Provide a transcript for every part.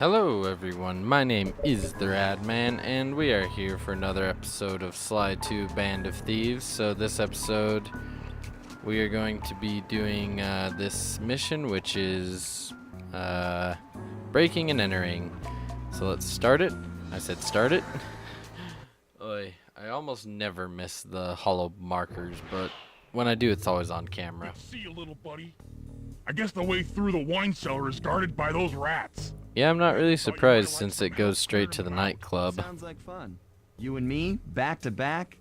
Hello everyone, my name is the Rad Man, and we are here for another episode of Slide 2 Band of Thieves. So this episode, we are going to be doing this mission, which is breaking and entering. So let's start it. I said start it. Oy, I almost never miss the hollow markers, but when I do, it's always on camera. See you, little buddy. I guess the way through the wine cellar is guarded by those rats. Yeah, I'm not really surprised since it goes straight to the nightclub. Sounds like fun. You and me, back to back?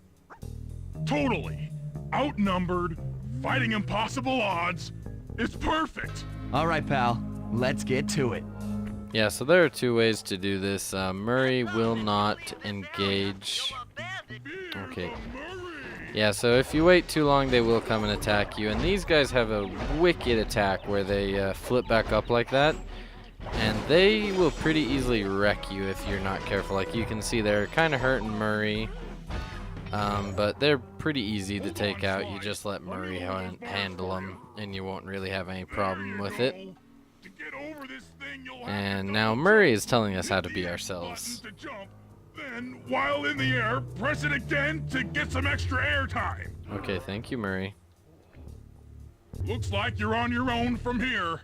Totally. Outnumbered, fighting impossible odds. It's perfect. All right, pal. Let's get to it. Yeah, so there are two ways to do this. Murray will not engage. Okay. Yeah, so if you wait too long, they will come and attack you. And these guys have a wicked attack where they flip back up like that. And they will pretty easily wreck you if you're not careful. Like you can see, they're kind of hurting Murray. But they're pretty easy to take out. You just let Murray handle them, and you won't really have any problem with it. And now Murray is telling us how to be ourselves. Then, while in the air, press it again to get some extra air time. Okay, thank you, Murray. Looks like you're on your own from here.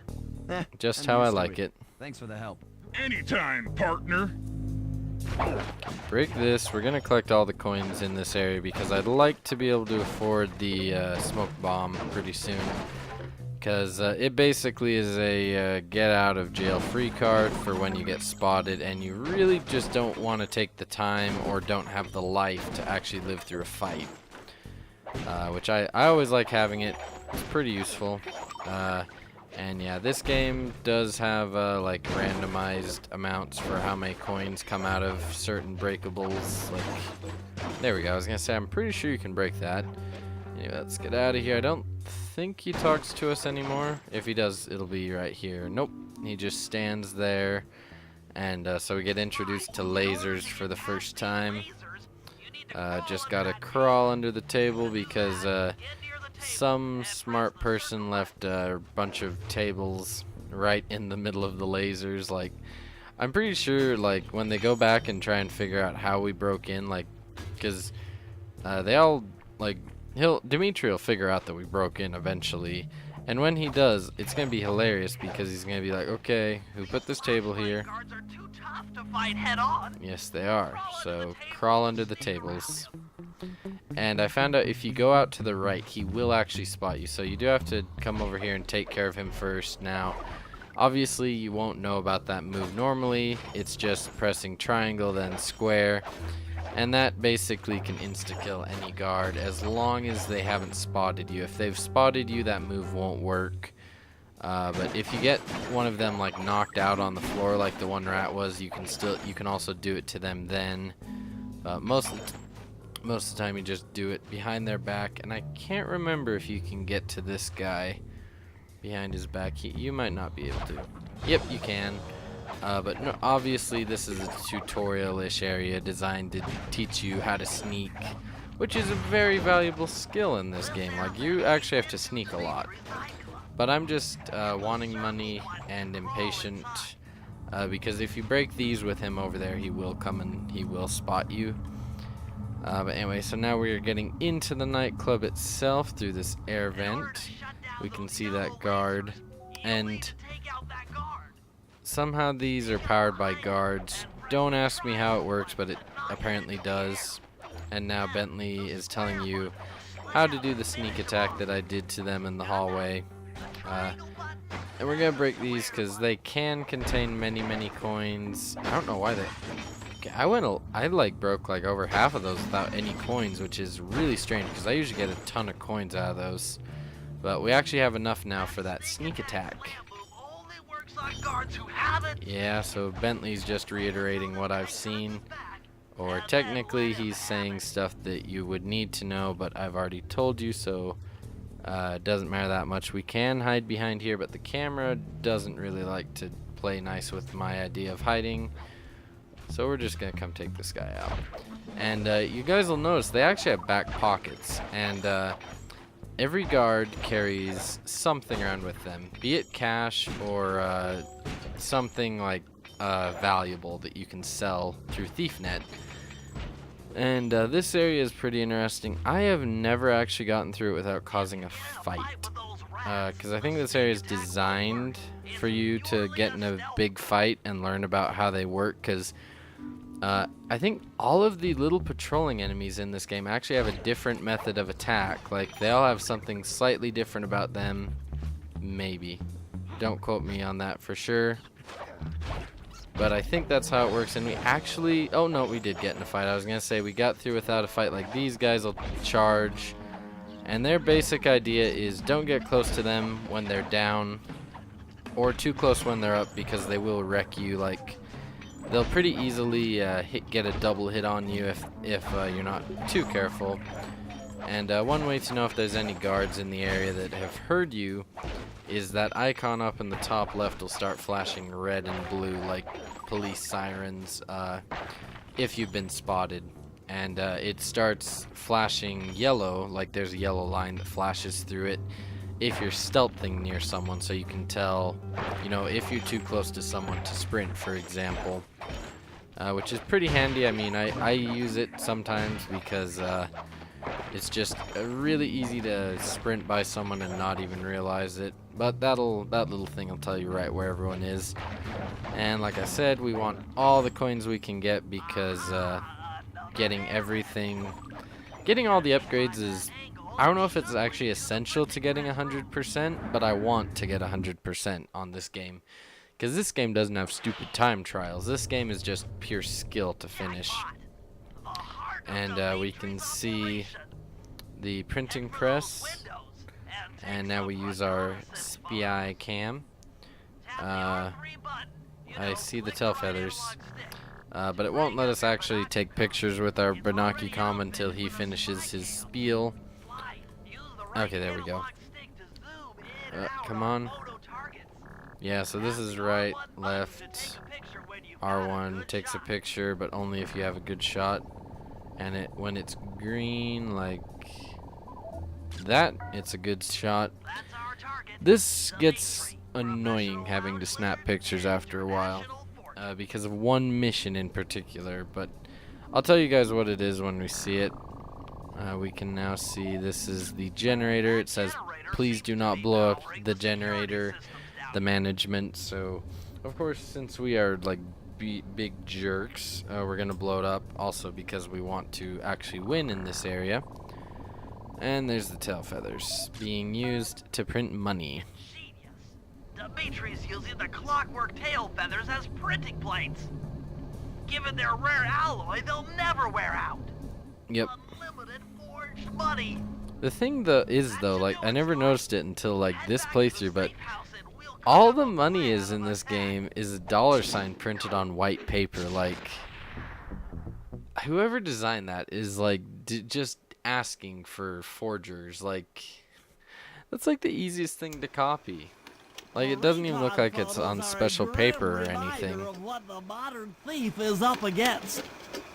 Just how I like it. Thanks for the help. Anytime, partner. Break this. We're gonna collect all the coins in this area because I'd like to be able to afford the smoke bomb pretty soon. Because it basically is a get out of jail free card for when you get spotted, and you really just don't want to take the time or don't have the life to actually live through a fight. Which I always like having it. It's pretty useful. And yeah, this game does have like randomized amounts for how many coins come out of certain breakables. Like, there we go. I was gonna say, I'm pretty sure you can break that. Anyway, let's get out of here. I don't think he talks to us anymore. If he does, it'll be right here. Nope, he just stands there. And so we get introduced to lasers for the first time. Just gotta crawl under the table because some smart person left a bunch of tables right in the middle of the lasers. Like, I'm pretty sure, like, when they go back and try and figure out how we broke in, like, because they all, like, Dimitri will figure out that we broke in eventually. And when he does, it's going to be hilarious because he's going to be like, okay, who put this table here? Yes, they are. So, crawl under the tables. And I found out if you go out to the right, he will actually spot you. So you do have to come over here and take care of him first. Now, obviously, you won't know about that move normally. It's just pressing triangle, then square. And that basically can insta-kill any guard as long as they haven't spotted you. If they've spotted you, that move won't work. But if you get one of them like knocked out on the floor like the one rat was, you can also do it to them then. Most of the time you just do it behind their back, and I can't remember if you can get to this guy behind his back. You might not be able to. Yep, you can. But no, obviously this is a tutorial-ish area designed to teach you how to sneak, which is a very valuable skill in this game. Like, you actually have to sneak a lot. But I'm just wanting money and impatient, because if you break these with him over there, he will come and he will spot you. But anyway, so now we are getting into the nightclub itself through this air vent. We can see that guard, and somehow these are powered by guards. Don't ask me how it works, but it apparently does. And now Bentley is telling you how to do the sneak attack that I did to them in the hallway. And we're gonna break these because they can contain many coins. I don't know why they... Okay, I like broke like over half of those without any coins, which is really strange because I usually get a ton of coins out of those. But we actually have enough now for that sneak attack. Yeah, so Bentley's just reiterating what I've seen. Or technically he's saying stuff that you would need to know, but I've already told you, so it doesn't matter that much. We can hide behind here, but the camera doesn't really like to play nice with my idea of hiding. So we're just going to come take this guy out. And you guys will notice they actually have back pockets. And every guard carries something around with them, be it cash or something like valuable that you can sell through ThiefNet. And this area is pretty interesting. I have never actually gotten through it without causing a fight. Because I think this area is designed for you to get in a big fight and learn about how they work. Because I think all of the little patrolling enemies in this game actually have a different method of attack. Like, they all have something slightly different about them. Maybe. Don't quote me on that for sure. But I think that's how it works. And we actually... Oh, no, we did get in a fight. I was going to say we got through without a fight. Like, these guys will charge. And their basic idea is don't get close to them when they're down. Or too close when they're up, because they will wreck you. Like, they'll pretty easily get a double hit on you if you're not too careful. And one way to know if there's any guards in the area that have heard you is that icon up in the top left will start flashing red and blue like police sirens if you've been spotted. And it starts flashing yellow, like there's a yellow line that flashes through it if you're stealthing near someone, so you can tell, you know, if you're too close to someone to sprint, for example. Which is pretty handy. I mean, I use it sometimes because it's just really easy to sprint by someone and not even realize it. But that little thing will tell you right where everyone is. And like I said, we want all the coins we can get because getting all the upgrades is... I don't know if it's actually essential to getting 100%, but I want to get 100% on this game. Because this game doesn't have stupid time trials. This game is just pure skill to finish. And we can see the printing press. And now we use our SPI cam. I see the tail feathers. But it won't let us actually take pictures with our Binocucom until he finishes his spiel. Okay, there we go. Come on. Yeah, so this is right, left, R1 takes a picture, but only if you have a good shot. And when it's green, like that, it's a good shot. This gets annoying having to snap pictures after a while because of one mission in particular, but I'll tell you guys what it is when we see it. We can now see this is the generator. It says, please do not blow up the generator, the management. So, of course, since we are like big jerks, we're going to blow it up. Also because we want to actually win in this area. And there's the tail feathers being used to print money. Dimitri's using the clockwork tail feathers as printing plates. Given their rare alloy, they'll never wear out. Yep. Unlimited forged money. The thing though, like, I never noticed it until like this playthrough, but all the money is in this game is a $ printed on white paper. Like, whoever designed that is like just asking for forgers. Like, that's like the easiest thing to copy. Like, it doesn't even look like it's on special paper or anything. What the modern thief is up against.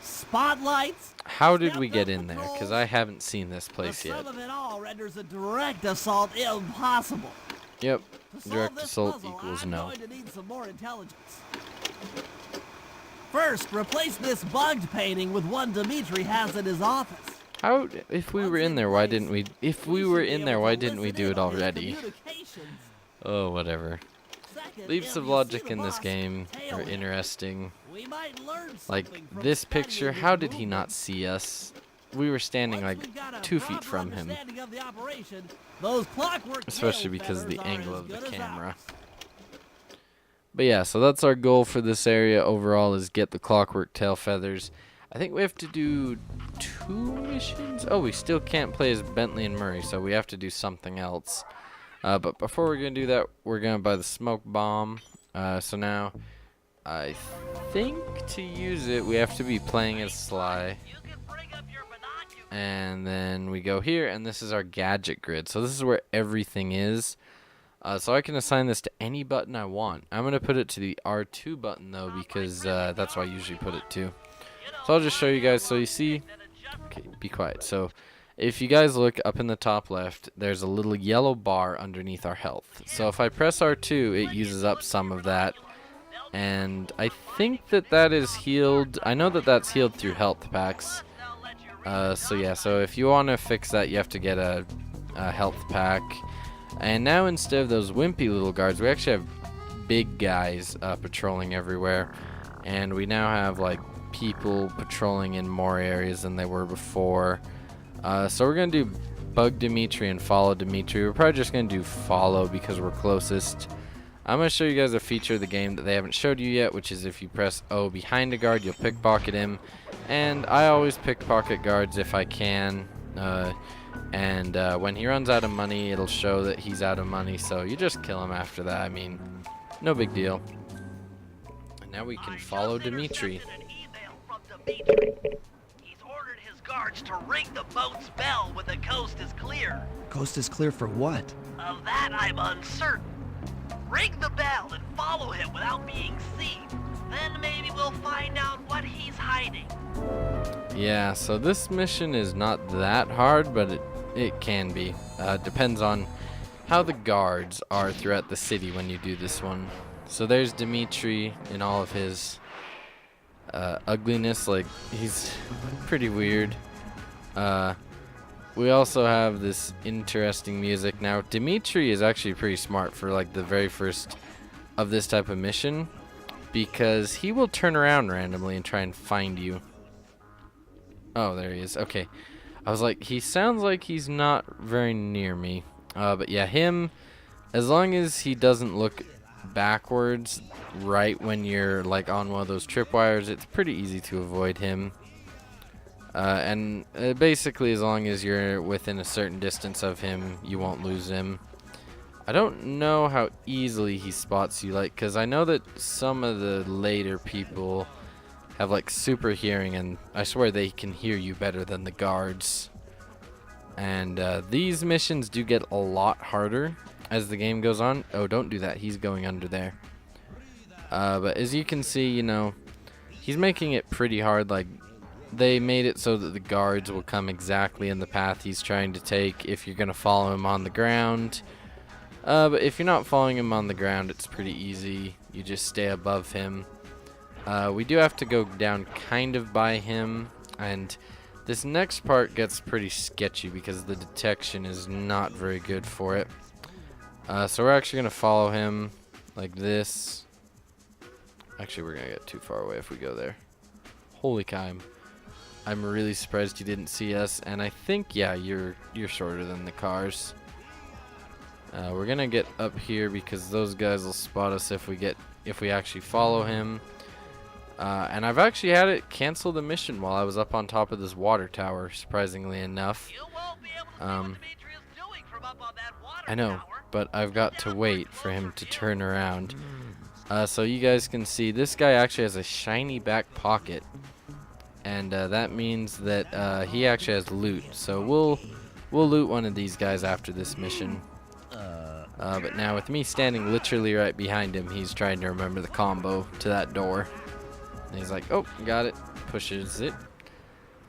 Spotlights. How did we get in there? Because I haven't seen this place yet. The sum of it all renders a direct assault impossible. Yep, To solve direct this assault puzzle, equals I'm no. going to need some more intelligence. First, replace this bugged painting with one Dimitri has in his office. How, if we were in there, why didn't we? If we were in there, why didn't we do it already? Oh, whatever. Leaps of logic in this game are interesting. Like this picture, how did he not see us? We were standing like 2 feet from him. Especially because of the angle of the camera. But yeah, so that's our goal for this area overall, is get the clockwork tail feathers. I think we have to do 2 missions. Oh, we still can't play as Bentley and Murray, so we have to do something else. But before we're going to do that, we're going to buy the smoke bomb. So now, I think to use it, we have to be playing as Sly. And then we go here, and this is our gadget grid. So this is where everything is. So I can assign this to any button I want. I'm going to put it to the R2 button, though, because that's what I usually put it to. So I'll just show you guys. So you see... Okay, be quiet. So... if you guys look up in the top left, there's a little yellow bar underneath our health. So if I press R2, it uses up some of that. and I think that that is healed. I know that that's healed through health packs. So yeah, so if you want to fix that, you have to get a health pack. And now instead of those wimpy little guards, we actually have big guys patrolling everywhere. And we now have like people patrolling in more areas than they were before. So we're going to do bug Dimitri and follow Dimitri. We're probably just going to do follow because we're closest. I'm going to show you guys a feature of the game that they haven't showed you yet, which is if you press O behind a guard, you'll pickpocket him. And I always pickpocket guards if I can. When he runs out of money, it'll show that he's out of money, so you just kill him after that. I mean, no big deal. And now we can follow Dimitri. He's ordered his guards to ring the boat's bell when the coast is clear. Coast is clear for what? Of that I'm uncertain. Ring the bell and follow him without being seen. Then maybe we'll find out what he's hiding. Yeah, so this mission is not that hard, but it can be. Depends on how the guards are throughout the city when you do this one. So there's Dimitri in all of his ugliness. Like, he's pretty weird. We also have this interesting music. Now, Dimitri is actually pretty smart for like the very first of this type of mission, because he will turn around randomly and try and find you. Oh, there he is. Okay. I was like, he sounds like he's not very near me. But yeah, him, as long as he doesn't look backwards right when you're like on one of those tripwires, it's pretty easy to avoid him. Basically, as long as you're within a certain distance of him, you won't lose him. I don't know how easily he spots you, like, because I know that some of the later people have like super hearing, and I swear they can hear you better than the guards. And these missions do get a lot harder as the game goes on. Oh, don't do that. He's going under there. But as you can see, you know, he's making it pretty hard. Like, they made it so that the guards will come exactly in the path he's trying to take if you're going to follow him on the ground. But if you're not following him on the ground, it's pretty easy. You just stay above him. We do have to go down kind of by him, and this next part gets pretty sketchy because the detection is not very good for it. So we're actually going to follow him like this. Actually, we're going to get too far away if we go there. Holy cow. I'm really surprised you didn't see us, and I think, yeah, you're shorter than the cars. We're gonna get up here because those guys will spot us if we actually follow him. And I've actually had it cancel the mission while I was up on top of this water tower, surprisingly enough. You won't be able to see what Dimitri is doing from up on that water I know, tower. but I've got to wait for him to turn around. So you guys can see this guy actually has a shiny back pocket, and that means that he actually has loot. So we'll loot one of these guys after this mission. But now with me standing literally right behind him, he's trying to remember the combo to that door. And he's like, oh, got it. Pushes it.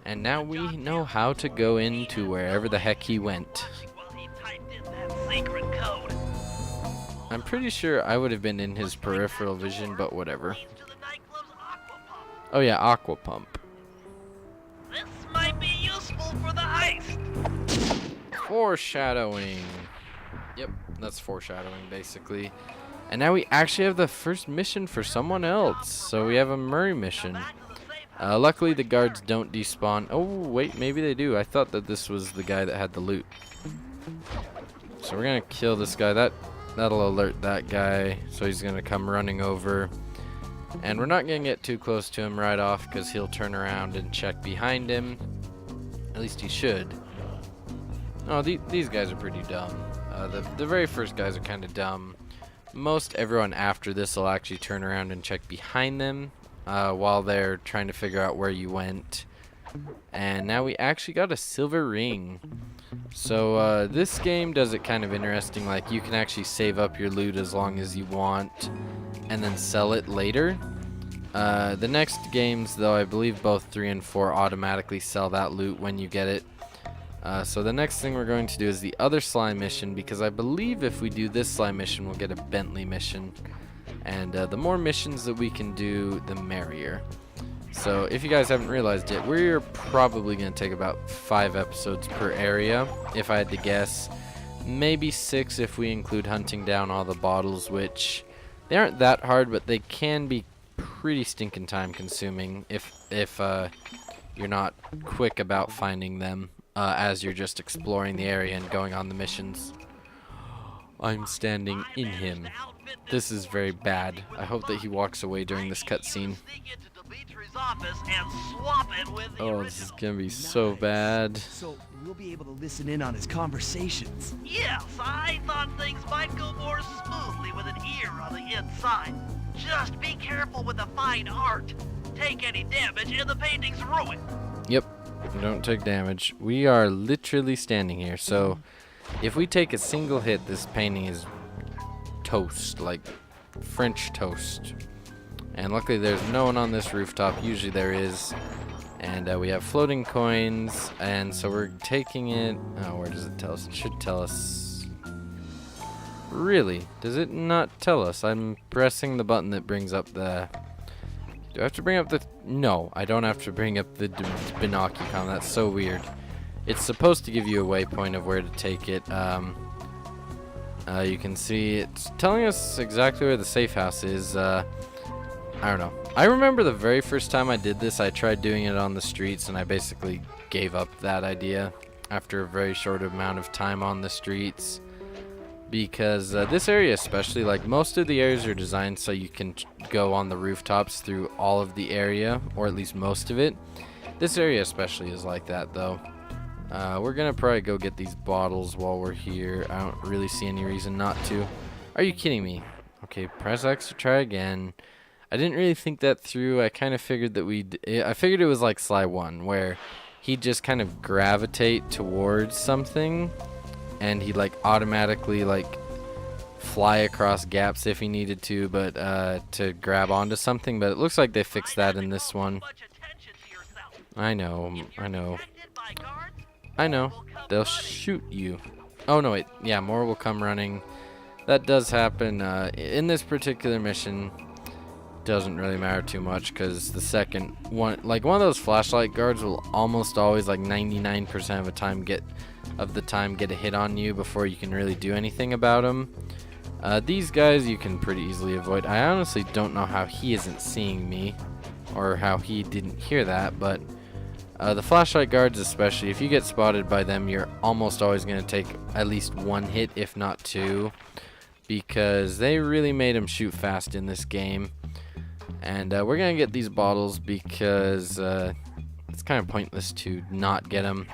And now we know how to go into wherever the heck he went. Well, he typed in that secret code. I'm pretty sure I would have been in his peripheral vision, but whatever. Leads to the nightclub's aqua pump. Oh yeah, aqua pump. This might be useful for the heist. Foreshadowing. Yep, that's foreshadowing basically. And now we actually have the first mission for someone else. So we have a Murray mission. Luckily the guards don't despawn. Oh wait, maybe they do. I thought that this was the guy that had the loot. So we're gonna kill this guy. That'll alert that guy, so he's gonna come running over. And we're not gonna get too close to him right off because he'll turn around and check behind him. At least he should. Oh, these guys are pretty dumb. The very first guys are kind of dumb. Most everyone after this will actually turn around and check behind them while they're trying to figure out where you went. And now we actually got a silver ring. So this game does it kind of interesting. Like, you can actually save up your loot as long as you want and then sell it later. The next games, though, I believe both 3 and 4 automatically sell that loot when you get it. So the next thing we're going to do is the other slime mission, because I believe if we do this slime mission, we'll get a Bentley mission. And the more missions that we can do, the merrier. So if you guys haven't realized it, we're probably going to take about 5 episodes per area, if I had to guess. Maybe 6 if we include hunting down all the bottles, which they aren't that hard, but they can be pretty stinking time consuming if you're not quick about finding them as you're just exploring the area and going on the missions. I'm standing in him. This is very bad. I hope that he walks away during this cutscene. Oh, this is gonna be so bad. So we'll be able to listen in on his conversations. Yes, I thought things might go more smoothly with an ear on the inside. Just be careful with the fine art. Take any damage and the painting's ruined. Yep, don't take damage. We are literally standing here, so if we take a single hit, this painting is toast, like French toast. And luckily there's no one on this rooftop. Usually there is. And we have floating coins, and so we're taking it. Oh, where does it tell us? It should tell us. Really? Does it not tell us? I'm pressing the button that brings up the... Do I have to bring up the... No, I don't have to bring up the Binocucom. That's so weird. It's supposed to give you a waypoint of where to take it. You can see it's telling us exactly where the safe house is. I don't know. I remember the very first time I did this, I tried doing it on the streets, and I basically gave up that idea after a very short amount of time on the streets. Because this area especially, like most of the areas are designed so you can go on the rooftops through all of the area, or at least most of it. This area especially is like that though. We're gonna probably go get these bottles while we're here. I don't really see any reason not to. Are you kidding me? Okay, press X to try again. I didn't really think that through. I kind of figured that I figured it was like Sly 1, where he'd just kind of gravitate towards something, and he'd like automatically like fly across gaps if he needed to, but to grab onto something. But it looks like they fixed that in this one. I know. They'll shoot you. Oh no, wait. Yeah, more will come running. That does happen in this particular mission. Doesn't really matter too much because the second one, like one of those flashlight guards, will almost always, like 99% of the time, get a hit on you before you can really do anything about them. These guys you can pretty easily avoid. I honestly don't know how he isn't seeing me, or how he didn't hear that, but the flashlight guards especially, if you get spotted by them, you're almost always going to take at least one hit, if not two, because they really made him shoot fast in this game. And we're going to get these bottles because it's kind of pointless to not get them.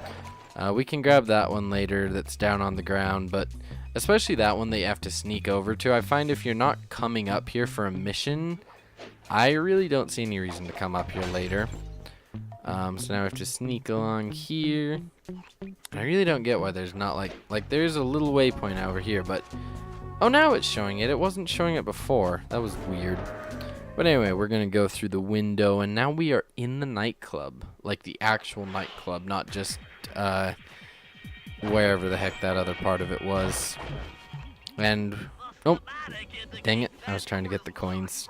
We can grab that one later that's down on the ground, but especially that one that you have to sneak over to. I find if you're not coming up here for a mission, I really don't see any reason to come up here later. So now we have to sneak along here. I really don't get why there's not like there's a little waypoint over here, but oh, now it's showing it. It wasn't showing it before. That was weird. But anyway, we're going to go through the window, and now we are in the nightclub. Like the actual nightclub, not just wherever the heck that other part of it was. And, oh, dang it. I was trying to get the coins.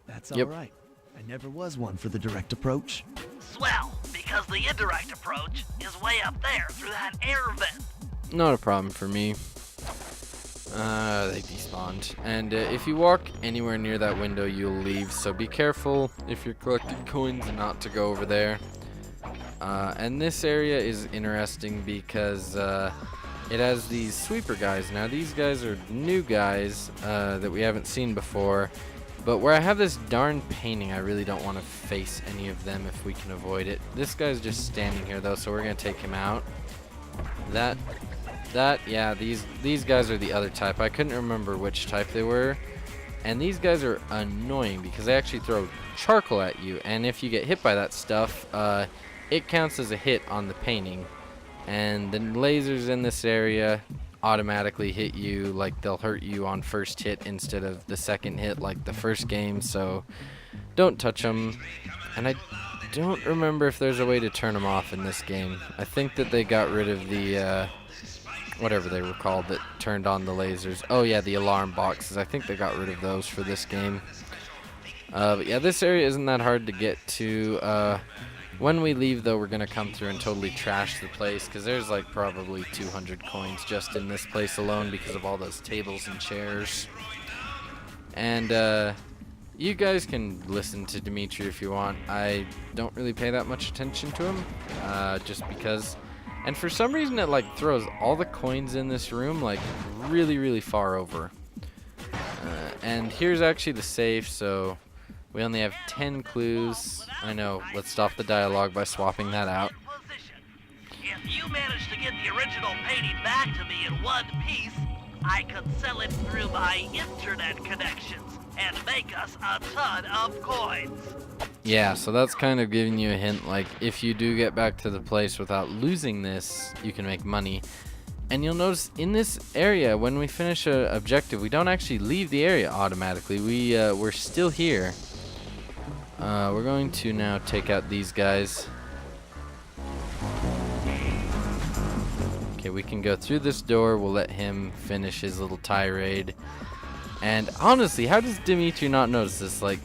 That's Yep. alright. I never was one for the direct approach. Swell, because the indirect approach is way up there through that air vent. Not a problem for me. They despawned. And if you walk anywhere near that window, you'll leave. So be careful if you're collecting coins not to go over there. And this area is interesting because it has these sweeper guys. Now these guys are new guys that we haven't seen before. But where I have this darn painting, I really don't want to face any of them if we can avoid it. This guy's just standing here though, so we're going to take him out. Yeah, these guys are the other type. I couldn't remember which type they were. And these guys are annoying because they actually throw charcoal at you. And if you get hit by that stuff, it counts as a hit on the painting. And the lasers in this area automatically hit you, like they'll hurt you on first hit instead of the second hit like the first game. So don't touch them. And I don't remember if there's a way to turn them off in this game. I think that they got rid of the whatever they were called that turned on the lasers. Oh yeah, the alarm boxes. I think they got rid of those for this game. But yeah, this area isn't that hard to get to. When we leave, though, we're going to come through and totally trash the place, because there's like probably 200 coins just in this place alone because of all those tables and chairs. And you guys can listen to Dimitri if you want. I don't really pay that much attention to him, just because. And for some reason, it like throws all the coins in this room like really, really far over. And here's actually the safe, so we only have 10 clues. I know, let's stop the dialogue by swapping that out. If you manage to get the original painting back to me in one piece, I could sell it through my internet connections and make us a ton of coins. Yeah, so that's kind of giving you a hint, like, if you do get back to the place without losing this, you can make money. And you'll notice in this area, when we finish an objective, we don't actually leave the area automatically. We're still here. We're going to now take out these guys. Okay, we can go through this door. We'll let him finish his little tirade. And honestly, how does Dimitri not notice this? Like,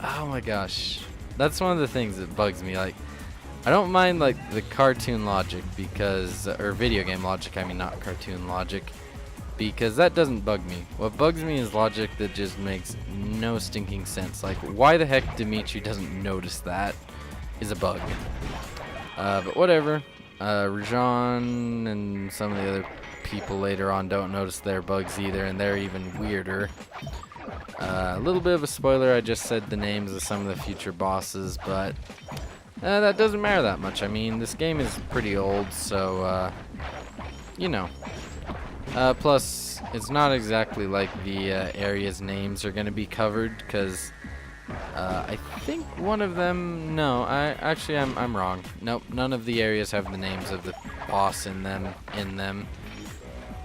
oh my gosh. That's one of the things that bugs me. Like, I don't mind like the cartoon logic because, or video game logic, I mean not cartoon logic, because that doesn't bug me. What bugs me is logic that just makes no stinking sense. Like, why the heck Dimitri doesn't notice that is a bug. But whatever. Rajan and some of the other people later on don't notice their bugs either, and they're even weirder. A little bit of a spoiler, I just said the names of some of the future bosses, but that doesn't matter that much. I mean, this game is pretty old, so, you know. Plus, it's not exactly like the area's names are going to be covered, because I think one of them, no, I'm wrong. Nope, none of the areas have the names of the boss in them.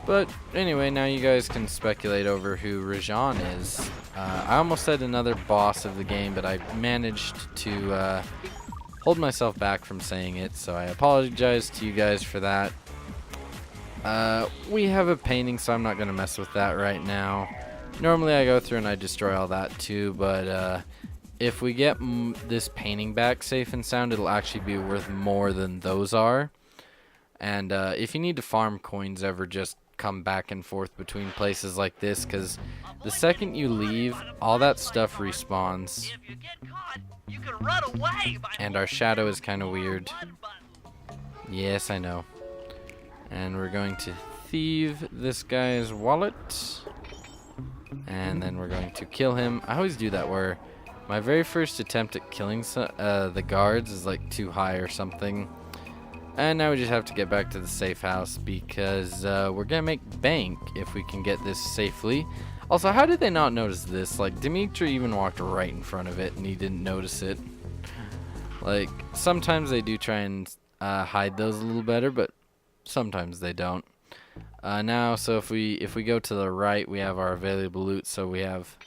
But anyway, now you guys can speculate over who Rajan is. I almost said another boss of the game, but I managed to hold myself back from saying it, so I apologize to you guys for that. We have a painting, so I'm not going to mess with that right now. Normally I go through and I destroy all that too, but if we get this painting back safe and sound, it'll actually be worth more than those are. And if you need to farm coins ever, just come back and forth between places like this, because the second you leave, all that stuff respawns. If you get caught, you can run away by And our shadow is kind of weird. Yes, I know. And we're going to thieve this guy's wallet. And then we're going to kill him. I always do that where my very first attempt at killing the guards is like too high or something. And now we just have to get back to the safe house because we're going to make bank if we can get this safely. Also, how did they not notice this? Like, Dimitri even walked right in front of it and he didn't notice it. Like, sometimes they do try and hide those a little better, but sometimes they don't. Now, so if we go to the right, we have our available loot. So we have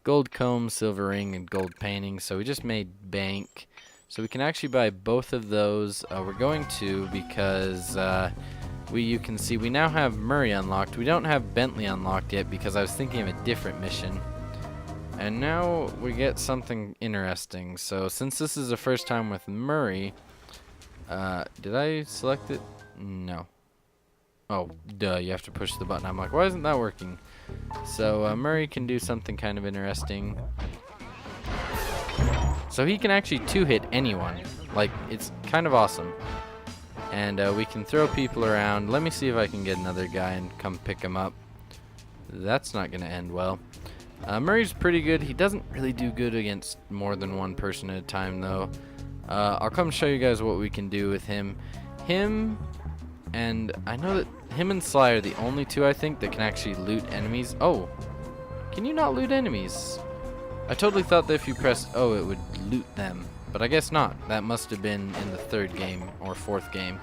gold comb, silver ring, and gold painting. So we just made bank. So we can actually buy both of those. We're going to because you can see we now have Murray unlocked. We don't have Bentley unlocked yet because I was thinking of a different mission. And now we get something interesting. So since this is the first time with Murray, did I select it? No. Oh, duh, you have to push the button. I'm like, why isn't that working? So Murray can do something kind of interesting. So he can actually two-hit anyone. Like, it's kind of awesome. And we can throw people around. Let me see if I can get another guy and come pick him up. That's not going to end well. Murray's pretty good. He doesn't really do good against more than one person at a time, though. I'll come show you guys what we can do with him. And I know that him and Sly are the only two, I think, that can actually loot enemies. Oh, can you not loot enemies? I totally thought that if you pressed O, it would loot them. But I guess not. That must have been in the third game or fourth game.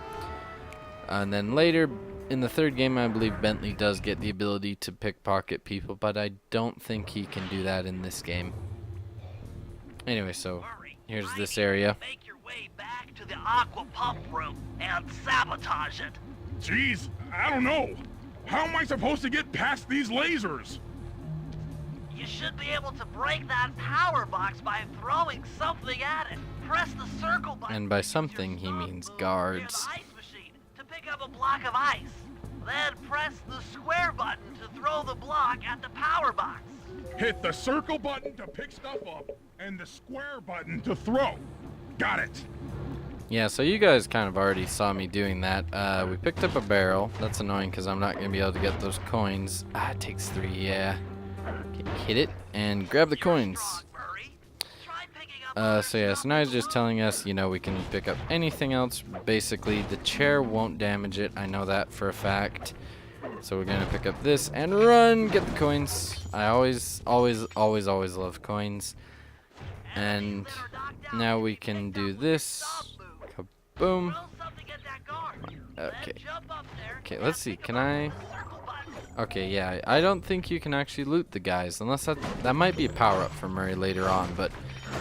And then later in the third game, I believe Bentley does get the ability to pickpocket people, but I don't think he can do that in this game. Anyway, so here's this area. Make your way back to the aqua pump room and sabotage it. Jeez, I don't know. How am I supposed to get past these lasers? You should be able to break that power box by throwing something at it. Press the circle button. And by to use your something, he stop means move guards. near the ice machine to pick up a block of ice. Then press the square button to throw the block at the power box. Hit the circle button to pick stuff up and the square button to throw. Got it. Yeah, so you guys kind of already saw me doing that. We picked up a barrel. That's annoying because I'm not going to be able to get those coins. Ah, it takes 3, yeah. Okay, hit it and grab the coins. So yeah, so now he's just telling us, you know, we can pick up anything else. Basically, the chair won't damage it. I know that for a fact. So we're gonna pick up this and run, get the coins. I always love coins. And now we can do this. Kaboom. Okay. Okay, let's see. Can I? Okay, yeah. I don't think you can actually loot the guys, unless that might be a power up for Murray later on. But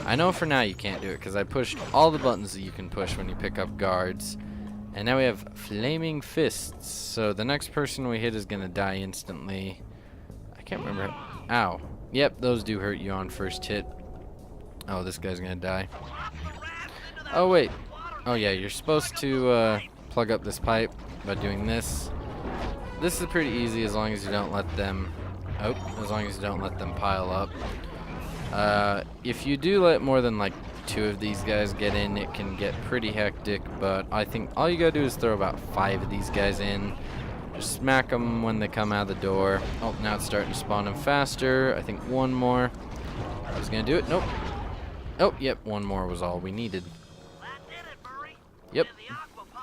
I know for now you can't do it because I pushed all the buttons that you can push when you pick up guards. And now we have flaming fists. So the next person we hit is gonna die instantly. I can't remember. Ow. Yep, those do hurt you on first hit. Oh, this guy's gonna die. Oh wait. Oh yeah, you're supposed to plug up this pipe by doing this. This is pretty easy as long as you don't let them. Oh, as long as you don't let them pile up. If you do let more than like 2 of these guys get in, it can get pretty hectic, but I think all you gotta do is throw about 5 of these guys in. Just smack them when they come out of the door. Oh, now it's starting to spawn them faster. I think 1 more. I was gonna do it. Nope. Oh, yep, 1 more was all we needed. Yep.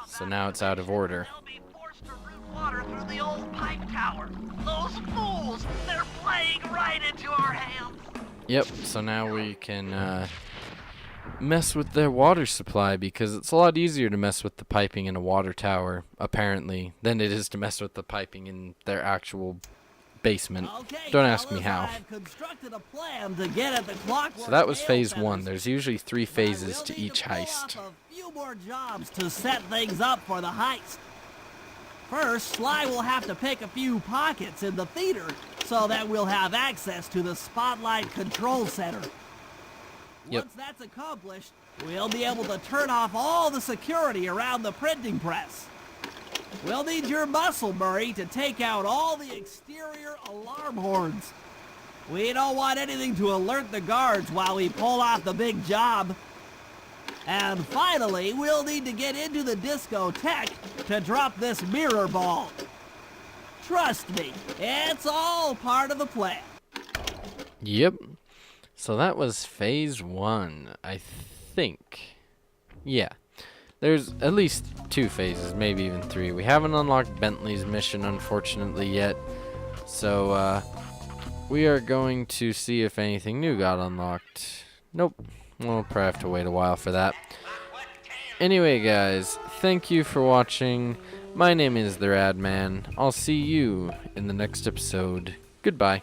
So now it's out of order. Water through the old pipe tower. Those fools! They're playing right into our hands. Yep, so now we can mess with their water supply because it's a lot easier to mess with the piping in a water tower, apparently, than it is to mess with the piping in their actual basement. Okay, Don't ask me fellas, how. I've constructed a plan to get at the clockwork. So that was mail phase centers. 1. There's usually 3 phases We'll to need each pull off heist. A few more jobs to set things up for the heist. First, Sly will have to pick a few pockets in the theater so that we'll have access to the Spotlight Control Center. Yep. Once that's accomplished, we'll be able to turn off all the security around the printing press. We'll need your muscle, Murray, to take out all the exterior alarm horns. We don't want anything to alert the guards while we pull off the big job. And finally, we'll need to get into the discotheque to drop this mirror ball. Trust me, it's all part of the plan. Yep. So that was phase 1, I think. Yeah. There's at least 2 phases, maybe even 3. We haven't unlocked Bentley's mission, unfortunately, yet. So, we are going to see if anything new got unlocked. Nope. We'll probably have to wait a while for that. Anyway, guys, thank you for watching. My name is The Rad Man. I'll see you in the next episode. Goodbye.